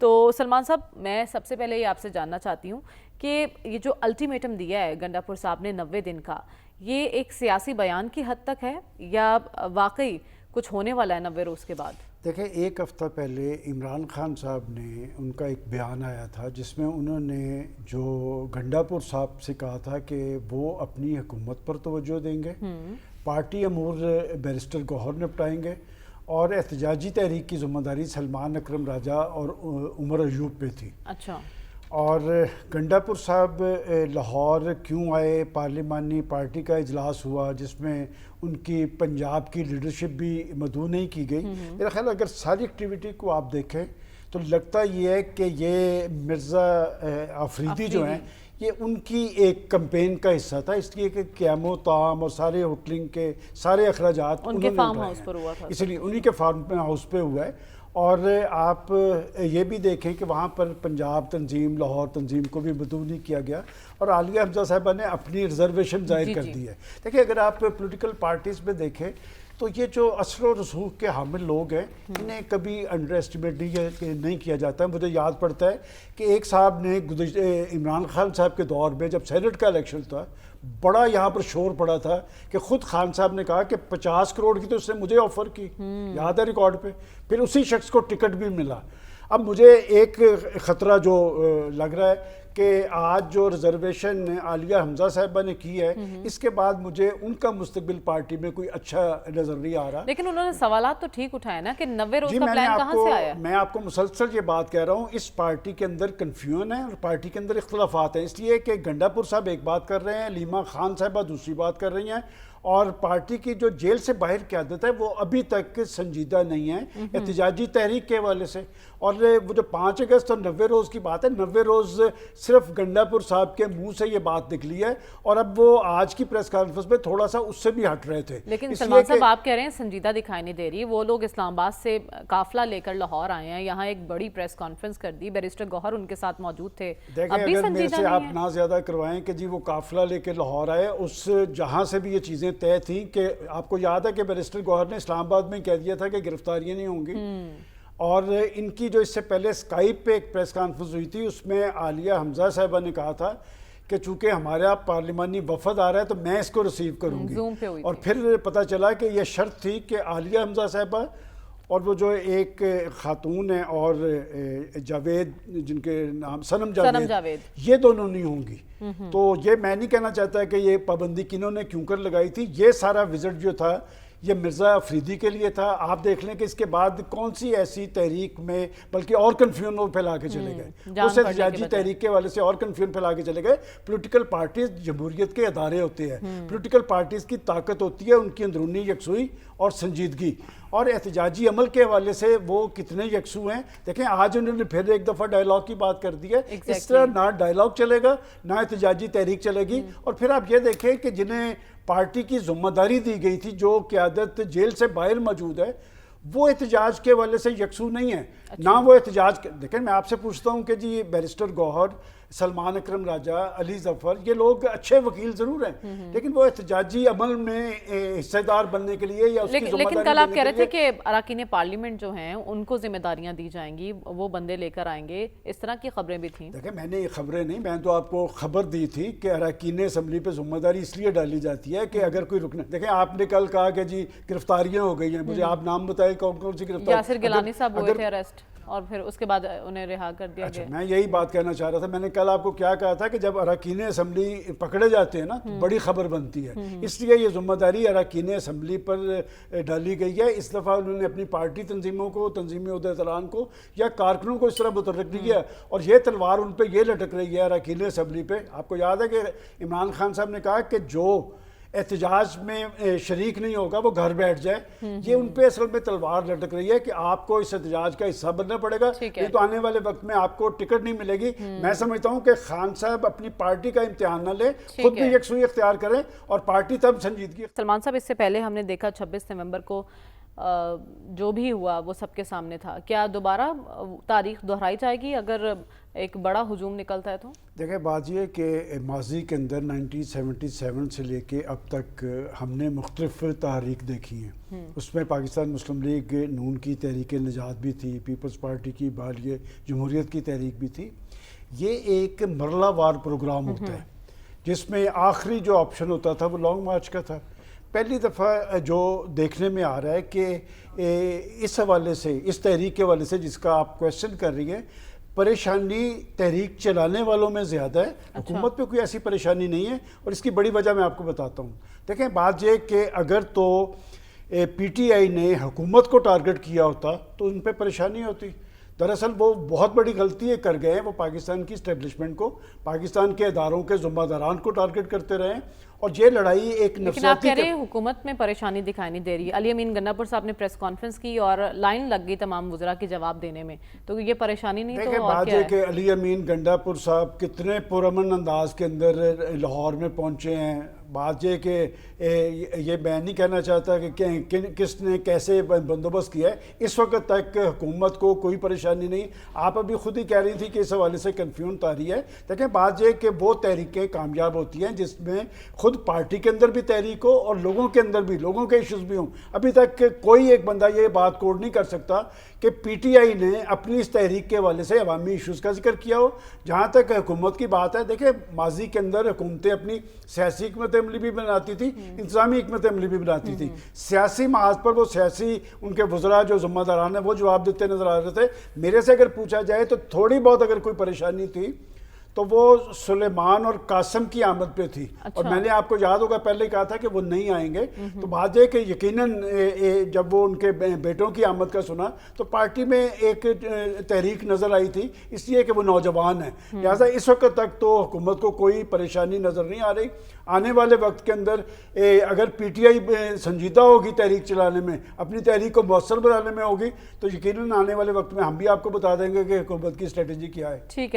تو سلمان صاحب، میں سب سے پہلے یہ آپ سے جاننا چاہتی ہوں کہ یہ جو الٹیمیٹم دیا ہے گنڈا پور صاحب نے 90 دن کا، یہ ایک سیاسی بیان کی حد تک ہے یا واقعی کچھ ہونے والا ہے 90 روز کے بعد؟ دیکھیں، ایک ہفتہ پہلے عمران خان صاحب نے ان کا ایک بیان آیا تھا جس میں انہوں نے جو گنڈا پور صاحب سے کہا تھا کہ وہ اپنی حکومت پر توجہ دیں گے، پارٹی امور بیرسٹر گوہر نپٹائیں گے، اور احتجاجی تحریک کی ذمہ داری سلمان اکرم راجہ اور عمر ایوب پہ تھی۔ اچھا، اور گنڈا پور صاحب لاہور کیوں آئے؟ پارلیمانی پارٹی کا اجلاس ہوا جس میں ان کی پنجاب کی لیڈرشپ بھی مدعو نہیں کی گئی۔ میرا خیال اگر ساری ایکٹیویٹی کو آپ دیکھیں تو لگتا یہ ہے کہ یہ مرزا آفریدی جو ہیں یہ ان کی ایک کمپین کا حصہ تھا، اس لیے کہ قیام و طعام اور سارے ہوٹلنگ کے سارے اخراجات ان کے فارم ہاؤس پر ہوا تھا، اس لیے انہی کے فارم ہاؤس پہ ہوا ہے۔ اور آپ یہ بھی دیکھیں کہ وہاں پر پنجاب تنظیم، لاہور تنظیم کو بھی مدعو نہیں کیا گیا، اور عالیہ حمزہ صاحبہ نے اپنی ریزرویشن ظاہر کر دی ہے۔ دیکھیں، اگر آپ پولیٹیکل پارٹیز میں دیکھیں تو یہ جو اثر و رسوخ کے حامل لوگ ہیں انہیں کبھی انڈر ایسٹیمیٹ نہیں کیا جاتا۔ مجھے یاد پڑتا ہے کہ ایک صاحب نے عمران خان صاحب کے دور میں جب سینٹ کا الیکشن تھا، بڑا یہاں پر شور پڑا تھا کہ خود خان صاحب نے کہا کہ 50 کروڑ کی تو اس نے مجھے آفر کی، یاد ہے ریکارڈ پہ، پھر اسی شخص کو ٹکٹ بھی ملا۔ اب مجھے ایک خطرہ جو لگ رہا ہے کہ آج جو ریزرویشن عالیہ حمزہ صاحبہ نے کی ہے، اس کے بعد مجھے ان کا مستقبل پارٹی میں کوئی اچھا نظر نہیں آ رہا۔ لیکن انہوں نے سوالات تو ٹھیک اٹھائے نا کہ 90 روز کا پلان کہاں سے آیا؟ میں آپ کو مسلسل یہ بات کہہ رہا ہوں، اس پارٹی کے اندر کنفیوژن ہے اور پارٹی کے اندر اختلافات ہیں، اس لیے کہ گنڈا پور صاحب ایک بات کر رہے ہیں، لیما خان صاحبہ دوسری بات کر رہی ہیں، اور پارٹی کی جو جیل سے باہر قیادت ہے وہ ابھی تک سنجیدہ نہیں ہے احتجاجی تحریک کے حوالے سے۔ اور وہ جو 5 اگست اور 90 روز کی بات ہے، 90 روز صرف گنڈا پور صاحب کے منہ سے یہ بات نکلی ہے، اور اب وہ آج کی پریس کانفرنس میں تھوڑا سا اس سے بھی ہٹ رہے تھے۔ لیکن سلمان صاحب، آپ کہہ رہے ہیں سنجیدہ دکھائی نہیں دے رہی، وہ لوگ اسلام آباد سے قافلہ لے کر لاہور آئے ہیں، یہاں ایک بڑی پریس کانفرنس کر دی، بیرسٹر گوہر ان کے ساتھ موجود تھے۔ دیکھیں، اگر میرے سے آپ نہ زیادہ کروائیں کہ جی وہ قافلہ لے کے لاہور آئے، اس جہاں سے بھی یہ چیزیں طے تھیں کہ آپ کو یاد ہے کہ بیرسٹر گوہر نے اسلام آباد میں کہہ دیا تھا کہ گرفتاریاں نہیں ہوں گی، اور ان کی جو اس سے پہلے اسکائپ پہ ایک پریس کانفرنس ہوئی تھی اس میں عالیہ حمزہ صاحبہ نے کہا تھا کہ چونکہ ہمارا پارلیمانی وفد آ رہا ہے تو میں اس کو ریسیو کروں گی، اور پھر پتہ چلا کہ یہ شرط تھی کہ عالیہ حمزہ صاحبہ اور وہ جو ایک خاتون ہیں اور جاوید، جن کے نام سنم جاوید، یہ دونوں نہیں ہوں گی۔ تو یہ میں نہیں کہنا چاہتا کہ یہ پابندی کنہوں نے کیوں کر لگائی تھی، یہ سارا وزٹ جو تھا یہ مرزا آفریدی کے لیے تھا۔ آپ دیکھ لیں کہ اس کے بعد کون سی ایسی تحریک میں بلکہ اور کنفیوژن وہ پھیلا کے چلے گئے، اس احتجاجی تحریک کے والے سے اور کنفیوژن پھیلا کے چلے گئے۔ پولیٹیکل پارٹیز جمہوریت کے ادارے ہوتے ہیں، پولیٹیکل پارٹیز کی طاقت ہوتی ہے ان کی اندرونی یکسوئی اور سنجیدگی، اور احتجاجی عمل کے حوالے سے وہ کتنے یکسو ہیں۔ دیکھیں، آج انہوں نے پھر ایک دفعہ ڈائیلاگ کی بات کر دی ہے، اس طرح نہ ڈائیلاگ چلے گا نہ احتجاجی تحریک چلے گی۔ اور پھر آپ یہ دیکھیں کہ جنہیں پارٹی کی ذمہ داری دی گئی تھی، جو قیادت جیل سے باہر موجود ہے، وہ احتجاج کے حوالے سے یکسو نہیں ہے، نہ وہ احتجاج۔ دیکھیں، میں آپ سے پوچھتا ہوں کہ جی بیرسٹر گوہر، سلمان اکرم راجہ، علی ظفر، یہ لوگ اچھے وکیل ضرور ہیں، لیکن وہ احتجاجی عمل میں حصہ دار بننے کے لیے یا اس کی ذمہ داری لیکن کل آپ کہہ رہے تھے کہ اراکین پارلیمنٹ جو ہیں ان کو ذمہ داریاں دی جائیں گی، وہ بندے لے کر آئیں گے، اس طرح کی خبریں بھی تھیں۔ دیکھیں، میں نے یہ خبریں نہیں، میں تو آپ کو خبر دی تھی کہ اراکین اسمبلی پہ ذمہ داری اس لیے ڈالی جاتی ہے کہ اگر کوئی رکنا۔ دیکھیں، آپ نے کل کہا کہ جی گرفتاریاں ہو گئی ہیں، مجھے آپ نام بتائیں کون کون سی گرفتاری؟ یاسر گیلانی صاحب ہوئے تھے اریسٹ، اور پھر اس کے بعد انہیں رہا کر دیا گیا۔ میں یہی بات کہنا چاہ رہا تھا، میں نے کل آپ کو کیا کہا تھا کہ جب اراکین اسمبلی پکڑے جاتے ہیں نا تو بڑی خبر بنتی ہے، اس لیے یہ ذمہ داری اراکین اسمبلی پر ڈالی گئی ہے۔ اس دفعہ انہوں نے اپنی پارٹی تنظیموں کو، تنظیمی عہدیداران کو یا کارکنوں کو اس طرح متحرک نہیں کیا، اور یہ تلوار ان پہ یہ لٹک رہی ہے اراکین اسمبلی پہ۔ آپ کو یاد ہے کہ عمران خان صاحب نے کہا کہ جو احتجاج میں شریک نہیں ہوگا وہ گھر بیٹھ جائے، یہ ان پہ اصل میں تلوار لٹک رہی ہے کہ آپ کو اس احتجاج کا حصہ بننا پڑے گا، نہیں تو آنے والے وقت میں آپ کو ٹکٹ نہیں ملے گی۔ میں سمجھتا ہوں کہ خان صاحب اپنی پارٹی کا امتحان نہ لیں، خود بھی یکسوئی اختیار کریں اور پارٹی تب سنجیدگی۔ سلمان صاحب، اس سے پہلے ہم نے دیکھا 26 نومبر کو جو بھی ہوا وہ سب کے سامنے تھا. کیا دوبارہ تاریخ دہرائی جائے گی اگر ایک بڑا ہجوم نکلتا ہے تو؟ دیکھیں بات یہ ہے کہ ماضی کے اندر 1977 سے لے کے اب تک ہم نے مختلف تحریک دیکھی ہیں. اس میں پاکستان مسلم لیگ نون کی تحریک نجات بھی تھی, پیپلز پارٹی کی بحالی جمہوریت کی تحریک بھی تھی. یہ ایک مرحلہ وار پروگرام ہوتا ہے جس میں آخری جو آپشن ہوتا تھا وہ لانگ مارچ کا تھا. پہلی دفعہ جو دیکھنے میں آ رہا ہے کہ اس حوالے سے, اس تحریک کے حوالے سے جس کا آپ کویسچن کر رہی ہیں, پریشانی تحریک چلانے والوں میں زیادہ ہے. حکومت پہ کوئی ایسی پریشانی نہیں ہے, اور اس کی بڑی وجہ میں آپ کو بتاتا ہوں. دیکھیں بات یہ کہ اگر تو پی ٹی آئی نے حکومت کو ٹارگٹ کیا ہوتا تو ان پہ پریشانی ہوتی. دراصل وہ بہت بڑی غلطی یہ کر گئے ہیں, وہ پاکستان کی اسٹیبلشمنٹ کو, پاکستان کے اداروں کے ذمہ داران کو ٹارگٹ کرتے رہے ہیں. اور یہ لڑائی ایک لیکن آپ کہہ رہے ہیں حکومت میں پریشانی دکھائی نہیں دے رہی. علی امین گنڈا پور صاحب نے پریس کانفرنس کی اور لائن لگ گئی تمام وزراء کے جواب دینے میں, تو یہ پریشانی نہیں تو اور کیا ہے؟ بات یہ کہ علی امین گنڈا پور صاحب کتنے پرامن انداز کے اندر لاہور میں پہنچے ہیں. بات یہ کہ یہ میں نہیں کہنا چاہتا کہ کس نے کیسے بندوبست کیا ہے. اس وقت تک حکومت کو کوئی پریشانی نہیں. آپ ابھی خود ہی کہہ رہی تھی کہ اس حوالے سے کنفیوژن طاری ہے. دیکھیں بات یہ کہ وہ تحریکیں کامیاب ہوتی ہیں جس میں خود پارٹی کے اندر بھی تحریک ہو اور لوگوں کے اندر بھی, لوگوں کے ایشوز بھی ہوں. ابھی تک کوئی ایک بندہ یہ بات کوڈ نہیں کر سکتا کہ پی ٹی آئی نے اپنی اس تحریک کے حوالے سے عوامی ایشوز کا ذکر کیا ہو. جہاں تک حکومت کی بات ہے, دیکھیں ماضی کے اندر حکومتیں اپنی سیاسی حکمت عملی بھی بناتی تھی, انتظامی حکمت عملی بھی بناتی تھی. سیاسی محاذ پر وہ سیاسی ان کے وزراء جو ذمہ داران ہیں وہ جواب دیتے نظر آ رہے تھے. میرے سے اگر پوچھا جائے تو تھوڑی بہت اگر کوئی پریشانی تھی تو وہ سلیمان اور قاسم کی آمد پہ تھی. اور میں نے آپ کو یاد ہوگا پہلے کہا تھا کہ وہ نہیں آئیں گے. تو بات یہ کہ یقیناً جب وہ ان کے بیٹوں کی آمد کا سنا تو پارٹی میں ایک تحریک نظر آئی تھی, اس لیے کہ وہ نوجوان ہیں. لہٰذا اس وقت تک تو حکومت کو کوئی پریشانی نظر نہیں آ رہی. آنے والے وقت کے اندر اگر پی ٹی آئی سنجیدہ ہوگی تحریک چلانے میں, اپنی تحریک کو مؤثر بنانے میں ہوگی, تو یقیناً آنے والے وقت میں ہم بھی آپ کو بتا دیں گے کہ حکومت کی اسٹریٹجی کیا ہے. ٹھیک ہے.